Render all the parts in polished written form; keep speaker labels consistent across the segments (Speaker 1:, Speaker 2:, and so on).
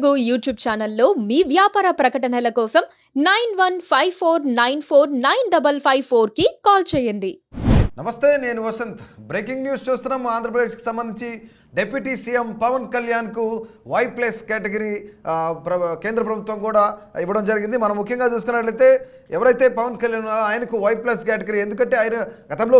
Speaker 1: Telugu YouTube ఛానల్లో మీ వ్యాపార ప్రకటనల కోసం 9154949554కి కాల్ చేయండి.
Speaker 2: నమస్తే, నేను వసంత్. బ్రేకింగ్ న్యూస్ చూస్తున్నాం. ఆంధ్రప్రదేశ్కి సంబంధించి డిప్యూటీ సీఎం పవన్ కళ్యాణ్కు Y+ కేటగిరీ కేంద్ర ప్రభుత్వం కూడా ఇవ్వడం జరిగింది. మనం ముఖ్యంగా చూసుకున్నట్లయితే ఎవరైతే పవన్ కళ్యాణ్ ఉన్నారో ఆయనకు Y+ కేటగిరీ, ఎందుకంటే ఆయన గతంలో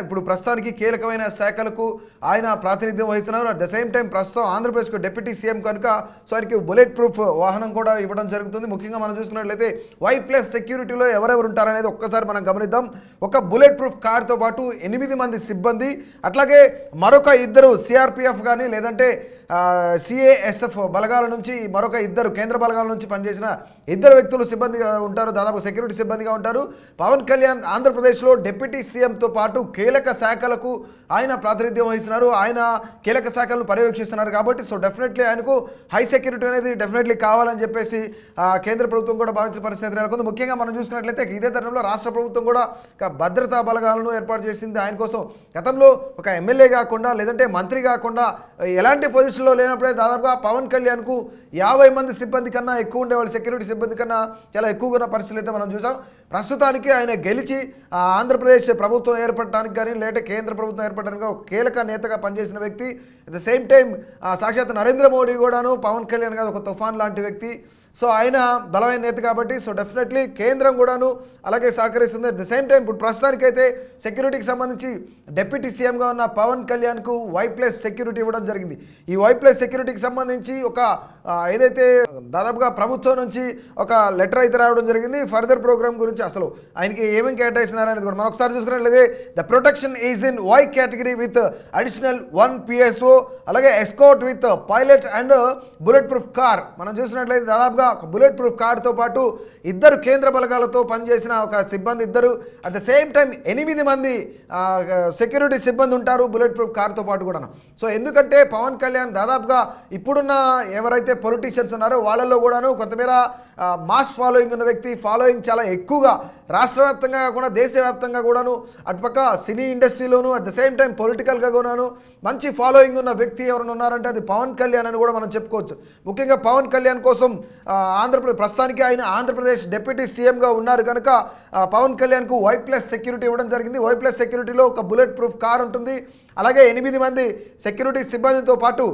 Speaker 2: ఇప్పుడు ప్రస్తుతానికి కీలకమైన శాఖలకు ఆయన ప్రాతినిధ్యం వహిస్తున్నారు. అట్ ద సేమ్ టైం ప్రస్తుతం ఆంధ్రప్రదేశ్కు డిప్యూటీ సీఎం కనుక సో ఆయనకి బుల్లెట్ ప్రూఫ్ వాహనం కూడా ఇవ్వడం జరుగుతుంది. ముఖ్యంగా మనం చూసుకున్నట్లయితే Y+ సెక్యూరిటీలో ఎవరెవరు ఉంటారనేది ఒక్కసారి మనం గమనిద్దాం. ఒక బుల్లెట్ ప్రూఫ్ కార్తో పాటు 8 మంది సిబ్బంది, అట్లాగే మరొక 2 CRPF కానీ లేదంటే CASF బలగాల నుంచి మరొక 2 కేంద్ర బలగాల నుంచి పనిచేసిన 2 వ్యక్తులు సిబ్బందిగా ఉంటారు, దాదాపు సెక్యూరిటీ సిబ్బందిగా ఉంటారు. పవన్ కళ్యాణ్ ఆంధ్రప్రదేశ్లో డిప్యూటీ సీఎంతో పాటు కీలక శాఖలకు ఆయన ప్రాతినిధ్యం వహిస్తున్నారు. ఆయన కీలక శాఖలను పర్యవేక్షిస్తున్నారు కాబట్టి సో డెఫినెట్లీ ఆయనకు హై సెక్యూరిటీ అనేది డెఫినెట్లీ కావాలని చెప్పేసి కేంద్ర ప్రభుత్వం కూడా భావించిన పరిస్థితి నెలకొంది. ముఖ్యంగా మనం చూసుకున్నట్లయితే ఇదే తరుణంలో రాష్ట్ర ప్రభుత్వం కూడా భద్రతా బలగాలను ఏర్పాటు చేసింది. ఆయన కోసం గతంలో ఒక ఎమ్మెల్యే కాకుండా లేదంటే మంత్రి కాకుండా ఎలాంటి పొజిషన్లో లేనప్పుడే దాదాపుగా పవన్ కళ్యాణ్కు 50 మంది సిబ్బంది కన్నా ఎక్కువ ఉండేవాళ్ళు, సెక్యూరిటీ సిబ్బంది కన్నా చాలా ఎక్కువగా ఉన్న పరిస్థితులు అయితే మనం చూసాం. ప్రస్తుతానికి ఆయన గెలిచి ఆంధ్రప్రదేశ్ ప్రభుత్వం ఏర్పడటానికి కానీ లేదంటే కేంద్ర ప్రభుత్వం ఏర్పడడానికి ఒక కీలక నేతగా పనిచేసిన వ్యక్తి. అట్ ద సేమ్ టైం సాక్షాత్ నరేంద్ర మోడీ కూడాను పవన్ కళ్యాణ్ గారు ఒక తుఫాన్ లాంటి వ్యక్తి. సో ఆయన బలమైన నేత కాబట్టి సో డెఫినెట్లీ కేంద్రం కూడాను అలాగే సహకరిస్తుంది. అట్ ద సేమ్ టైం ఇప్పుడు ప్రస్తుతానికైతే సెక్యూరిటీకి సంబంధించి డిప్యూటీ సీఎంగా ఉన్న పవన్ కళ్యాణ్కు Y+ సెక్యూరిటీ ఇవ్వడం జరిగింది. ఈ Y+ సెక్యూరిటీకి సంబంధించి ఒక ఏదైతే దాదాపుగా ప్రభుత్వం నుంచి ఒక లెటర్ అయితే రావడం జరిగింది. ఫర్దర్ ప్రోగ్రామ్ గురించి అసలు ఆయనకి ఏమేమి కేటాయిస్తున్నారనేది కూడా మనం ఒకసారి చూసుకున్నట్లయితే the protection is in Y category with additional 1 PSO, అలాగే escort with pilot and bullet proof car. మనం చూసినట్లయితే దాదాపుగా ఒక బుల్లెట్ ప్రూఫ్ కార్తో పాటు 2 కేంద్ర బలగాలతో పనిచేసిన ఒక సిబ్బంది 2, అట్ ద సేమ్ టైం 8 మంది సెక్యూరిటీ సిబ్బంది ఉంటారు బుల్లెట్ ప్రూఫ్ కార్తో పాటు కూడా. సో ఎందుకంటే పవన్ కళ్యాణ్ దాదాపుగా ఇప్పుడున్న ఎవరైతే పొలిటీషియన్స్ ఉన్నారో వాళ్ళల్లో కూడాను కొంతమేర మాస్ ఫాలోయింగ్ ఉన్న వ్యక్తి, ఫాలోయింగ్ చాలా ఎక్కువగా రాష్ట్ర వ్యాప్తంగా కూడా దేశవ్యాప్తంగా కూడాను, అటుపక్క సినీ ఇండస్ట్రీలోను అట్ ద సేమ్ టైం పొలిటికల్గా కూడాను మంచి ఫాలోయింగ్ ఉన్న వ్యక్తి ఎవరైనా ఉన్నారంటే అది పవన్ కళ్యాణ్ అని కూడా మనం చెప్పుకోవచ్చు. ముఖ్యంగా పవన్ కళ్యాణ్ కోసం ప్రస్తుతానికి ఆయన ఆంధ్రప్రదేశ్ డిప్యూటీ సీఎంగా ఉన్నారు కనుక పవన్ కళ్యాణ్కు Y+ సెక్యూరిటీ ఇవ్వడం జరిగింది. Y+ సెక్యూరిటీలో ఒక బుల్లెట్ ప్రూఫ్ కార్ ఉంటుంది, అలాగే 8 మంది సెక్యూరిటీ సిబ్బందితో పాటు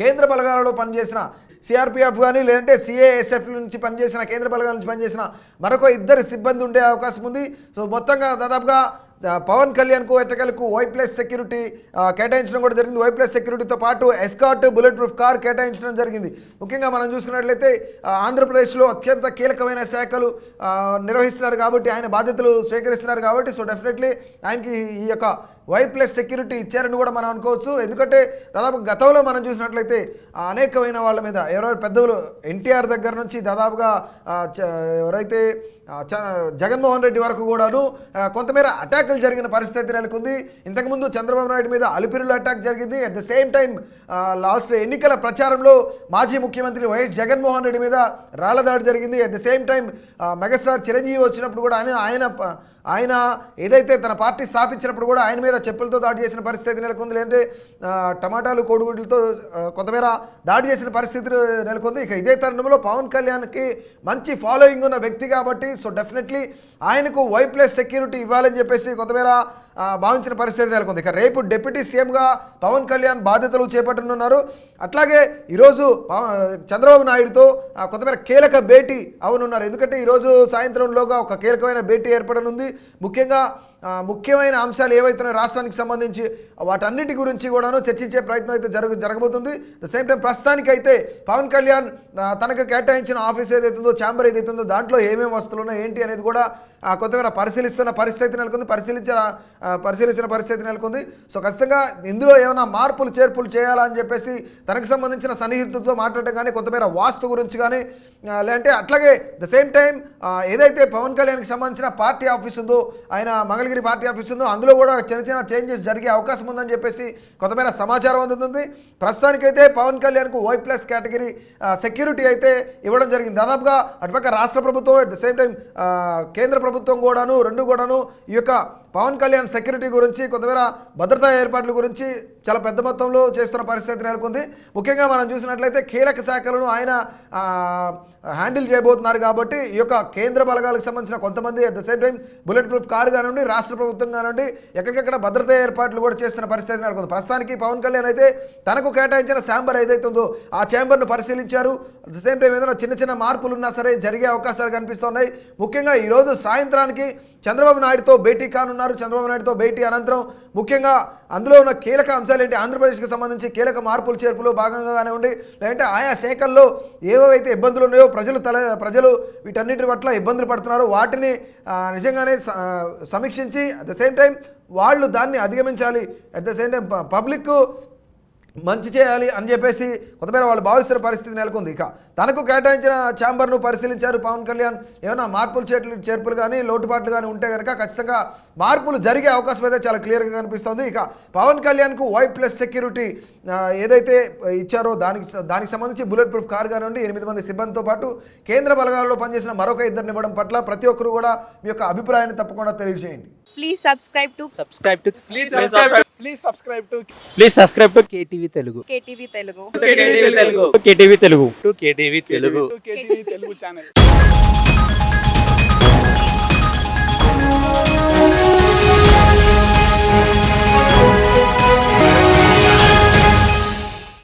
Speaker 2: కేంద్ర బలగాలలో పనిచేసిన CRPF కానీ లేదంటే CASF నుంచి పనిచేసిన కేంద్ర బలగాల నుంచి పనిచేసిన మరొక 2 సిబ్బంది ఉండే అవకాశం ఉంది. సో మొత్తంగా దాదాపుగా పవన్ కళ్యాణ్కు ఎట్టకలకు Y+ సెక్యూరిటీ కేటాయించడం కూడా జరిగింది. Y+ సెక్యూరిటీతో పాటు ఎస్కాట్ బుల్లెట్ ప్రూఫ్ కార్ కేటాయించడం జరిగింది. ముఖ్యంగా మనం చూసుకున్నట్లయితే ఆంధ్రప్రదేశ్లో అత్యంత కీలకమైన శాఖలు నిర్వహిస్తున్నారు కాబట్టి ఆయన బాధ్యతలు స్వీకరిస్తున్నారు కాబట్టి సో డెఫినెట్లీ ఆయనకి ఈ యొక్క Y+ సెక్యూరిటీ ఇచ్చారని కూడా మనం అనుకోవచ్చు. ఎందుకంటే దాదాపు గతంలో మనం చూసినట్లయితే అనేకమైన వాళ్ళ మీద ఎవరైనా పెద్దలు NTR దగ్గర నుంచి దాదాపుగా ఎవరైతే జగన్మోహన్ రెడ్డి వరకు కూడాను కొంతమేర అటాకులు జరిగిన పరిస్థితి నెలకొంది. ఇంతకుముందు చంద్రబాబు నాయుడు మీద అలిపిరిలో అటాక్ జరిగింది. At the same time last ఎన్నికల ప్రచారంలో మాజీ ముఖ్యమంత్రి వైఎస్ జగన్మోహన్ రెడ్డి మీద రాళ్లదాడి జరిగింది. At the same time megastar Chiranjeevi వచ్చినప్పుడు కూడా ఆయన ఏదైతే తన పార్టీ స్థాపించినప్పుడు కూడా ఆయన మీద చెప్పులతో దాడి చేసిన పరిస్థితి నెలకొంది, లేదంటే టమాటాలు కోడిగుడ్లతో కొంతమేర దాడి చేసిన పరిస్థితి నెలకొంది. ఇక ఇదే తరుణంలో పవన్ కళ్యాణ్కి మంచి ఫాలోయింగ్ ఉన్న వ్యక్తి కాబట్టి సో డెఫినెట్లీ ఆయనకు Y+ సెక్యూరిటీ ఇవ్వాలని చెప్పేసి కొంతమేర భావించిన పరిస్థితి నెలకొంది. ఇక రేపు డిప్యూటీ సీఎంగా పవన్ కళ్యాణ్ బాధ్యతలు చేపట్టనున్నారు. అట్లాగే ఈరోజు చంద్రబాబు నాయుడుతో కొంతమేర కీలక భేటీ అవనున్నారు. ఎందుకంటే ఈరోజు సాయంత్రంలోగా ఒక కీలకమైన భేటీ ఏర్పడనుంది. ముఖ్యమైన అంశాలు ఏవైతున్నాయో రాష్ట్రానికి సంబంధించి వాటన్నిటి గురించి కూడాను చర్చించే ప్రయత్నం అయితే జరగబోతుంది. ద సేమ్ టైం ప్రస్తుతానికైతే పవన్ కళ్యాణ్ తనకు కేటాయించిన ఆఫీస్ ఏదైతుందో, ఛాంబర్ ఏదైతుందో దాంట్లో ఏమేమి వస్తువులు ఉన్నాయి ఏంటి అనేది కూడా కొంతమేర పరిశీలిస్తున్న పరిస్థితి నెలకొంది, పరిశీలించిన పరిస్థితి నెలకొంది. సో ఖచ్చితంగా ఇందులో ఏమైనా మార్పులు చేర్పులు చేయాలని చెప్పేసి తనకు సంబంధించిన సన్నిహితులతో మాట్లాడటం కానీ కొంతమేర వాస్తు గురించి కానీ లేదంటే అట్లాగే ద సేమ్ టైం ఏదైతే పవన్ కళ్యాణ్కి సంబంధించిన పార్టీ ఆఫీస్ ఉందో, ఆయన మంగళగిరి పార్టీ ఆఫీస్ ఉందో అందులో కూడా చిన్న చేంజెస్ జరిగే అవకాశం ఉందని చెప్పేసి కొంతమేర సమాచారం అందుతుంది. ప్రస్తుతానికైతే పవన్ కళ్యాణ్కు Y+ కేటగిరీ సెక్యూరిటీ అయితే ఇవ్వడం జరిగింది. దాదాపుగా అటుపక్క రాష్ట్ర ప్రభుత్వం అట్ ద సేమ్ టైం కేంద్ర ప్రభుత్వం కూడాను రెండు కూడాను ఈ యొక్క పవన్ కళ్యాణ్ సెక్యూరిటీ గురించి, కొంతమేర భద్రతా ఏర్పాట్ల గురించి చాలా పెద్ద మొత్తంలో చేస్తున్న పరిస్థితి నెలకొంది. ముఖ్యంగా మనం చూసినట్లయితే కీలక శాఖలను ఆయన హ్యాండిల్ చేయబోతున్నారు కాబట్టి ఈ యొక్క కేంద్ర బలగాలకు సంబంధించిన కొంతమంది at the same time bullet proof car కానివ్వండి, రాష్ట్ర ప్రభుత్వం కానివ్వండి, ఎక్కడికెక్కడ భద్రతా ఏర్పాట్లు కూడా చేస్తున్న పరిస్థితి నెలకొంది. ప్రస్తుతానికి పవన్ కళ్యాణ్ అయితే తనకు కేటాయించిన ఛాంబర్ ఏదైతే ఉందో ఆ ఛాంబర్ను పరిశీలించారు. అట్ ద సేమ్ టైం ఏదైనా చిన్న చిన్న మార్పులు ఉన్నా సరే జరిగే అవకాశాలు కనిపిస్తున్నాయి. ముఖ్యంగా ఈరోజు సాయంత్రానికి చంద్రబాబు నాయుడుతో భేటీ కానున్నారు. చంద్రబాబు నాయుడుతో భేటీ అనంతరం ముఖ్యంగా అందులో ఉన్న కీలక అంశాలు ఏంటి, ఆంధ్రప్రదేశ్కి సంబంధించి కీలక మార్పులు చేర్పులు భాగంగా కానివ్వండి, లేదంటే ఆయా శాఖల్లో ఏవైతే ఇబ్బందులు ఉన్నాయో ప్రజలు వీటన్నిటి పట్ల ఇబ్బందులు పడుతున్నారు, వాటిని నిజంగానే సమీక్షించి అట్ ద సేమ్ టైం వాళ్ళు దాన్ని అధిగమించాలి, at the same time public మంచి చేయాలి అని చెప్పేసి కొంతమేర వాళ్ళు భావిస్తున్న పరిస్థితి నెలకొంది. ఇక తనకు కేటాయించిన ఛాంబర్ను పరిశీలించారు పవన్ కళ్యాణ్. ఏమైనా మార్పులు చేర్పులు కానీ లోటుపాట్లు కానీ ఉంటే కనుక ఖచ్చితంగా మార్పులు జరిగే అవకాశం అయితే చాలా క్లియర్గా కనిపిస్తుంది. ఇక పవన్ కళ్యాణ్కు Y+ సెక్యూరిటీ ఏదైతే ఇచ్చారో దానికి సంబంధించి బుల్లెట్ ప్రూఫ్ కారు కానివ్వండి, 8 మంది సిబ్బందితో పాటు కేంద్ర బలగాల్లో పనిచేసిన మరొక 2 ఇవ్వడం పట్ల ప్రతి ఒక్కరు కూడా మీ యొక్క అభిప్రాయాన్ని తప్పకుండా తెలియజేయండి.
Speaker 3: Please subscribe to
Speaker 4: KTV Telugu.
Speaker 3: KTV Telugu.
Speaker 4: KTV Telugu.
Speaker 5: KTV Telugu.
Speaker 4: KTV Telugu channel.